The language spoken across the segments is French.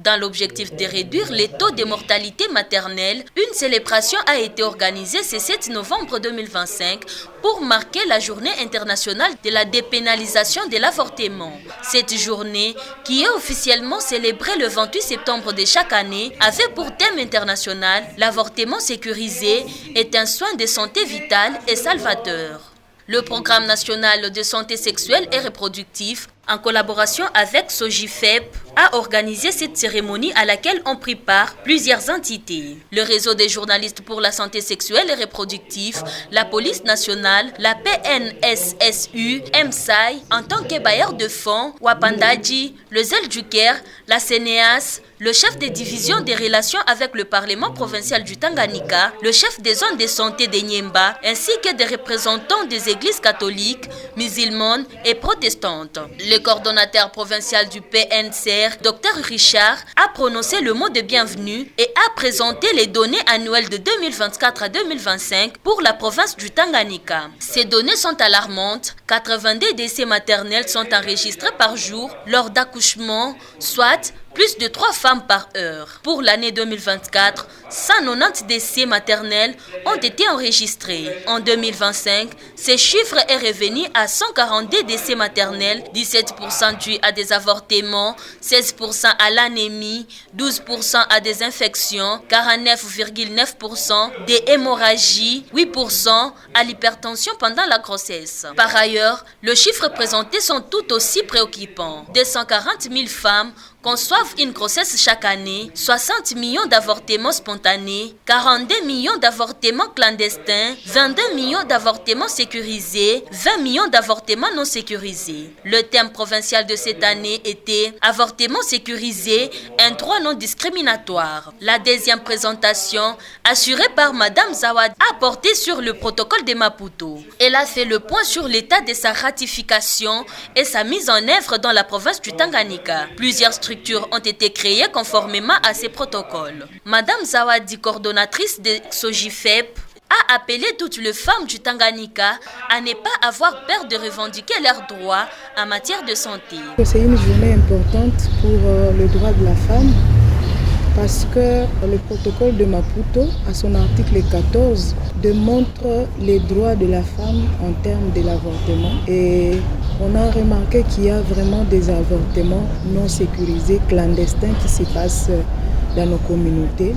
Dans l'objectif de réduire les taux de mortalité maternelle, une célébration a été organisée ce 7 novembre 2025 pour marquer la journée internationale de la dépénalisation de l'avortement. Cette journée, qui est officiellement célébrée le 28 septembre de chaque année, avait pour thème international « L'avortement sécurisé est un soin de santé vital et salvateur ». Le Programme national de santé sexuelle et reproductive, en collaboration avec Sogifep, a organisé cette cérémonie à laquelle ont pris part plusieurs entités. Le réseau des journalistes pour la santé sexuelle et reproductive, la police nationale, la PNSSU, MSAI, en tant que bailleur de fonds, Wapandaji, le ZEL du Caire, la CNEAS, le chef des divisions des relations avec le Parlement provincial du Tanganyika, le chef des zones de santé de Nyemba, ainsi que des représentants des églises catholiques, musulmanes et protestantes. Le coordonnateur provincial du PNCR, Dr Richard, a prononcé le mot de bienvenue et a présenté les données annuelles de 2024 à 2025 pour la province du Tanganyika. Ces données sont alarmantes. 82 décès maternels sont enregistrés par jour lors d'accouchements, soit plus de 3 femmes par heure. Pour l'année 2024, 190 décès maternels ont été enregistrés. En 2025, ce chiffre est revenu à 142 décès maternels, 17% dus à des avortements, 16% à l'anémie, 12% à des infections, 49,9% des hémorragies, 8% à l'hypertension pendant la grossesse. Par ailleurs, les chiffres présentés sont tout aussi préoccupants. 240 000 femmes conçoivent une grossesse chaque année, 60 millions d'avortements spontanés, 42 millions d'avortements clandestins, 22 millions d'avortements sécurisés, 20 millions d'avortements non sécurisés. Le thème provincial de cette année était « Avortement sécurisé, un droit non discriminatoire ». La deuxième présentation, assurée par Madame Zawad, a porté sur le protocole de Maputo. Elle a fait le point sur l'état de sa ratification et sa mise en œuvre dans la province du Tanganyika. Plusieurs structures ont été créées conformément à ces protocoles. Madame Zawadi, coordonnatrice de Sogifep, a appelé toutes les femmes du Tanganyika à ne pas avoir peur de revendiquer leurs droits en matière de santé. C'est une journée importante pour le droit de la femme parce que le protocole de Maputo, à son article 14, démontre les droits de la femme en termes de l'avortement. Et on a remarqué qu'il y a vraiment des avortements non sécurisés, clandestins qui se passent dans nos communautés.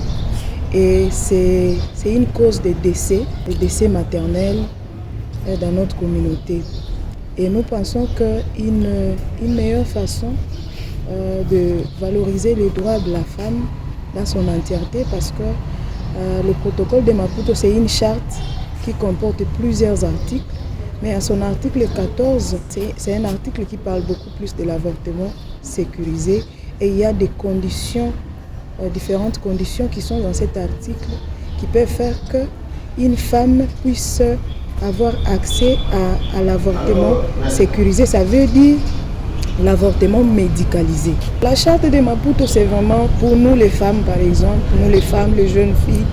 Et c'est une cause de décès maternels dans notre communauté. Et nous pensons qu'une meilleure façon de valoriser les droits de la femme dans son entièreté, parce que le protocole de Maputo, c'est une charte qui comporte plusieurs articles, mais à son article 14, c'est un article qui parle beaucoup plus de l'avortement sécurisé, et il y a des conditions, différentes conditions qui sont dans cet article qui peuvent faire qu'une femme puisse avoir accès à l'avortement sécurisé. Ça veut dire l'avortement médicalisé. La charte de Maputo, c'est vraiment pour nous les femmes, par exemple, nous les femmes, les jeunes filles,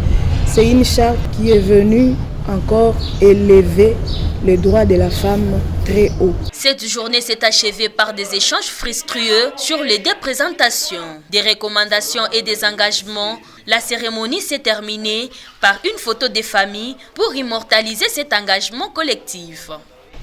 c'est une charte qui est venue encore élever les droits de la femme très haut. Cette journée s'est achevée par des échanges fructueux sur les deux présentations, des recommandations et des engagements. La cérémonie s'est terminée par une photo des familles pour immortaliser cet engagement collectif.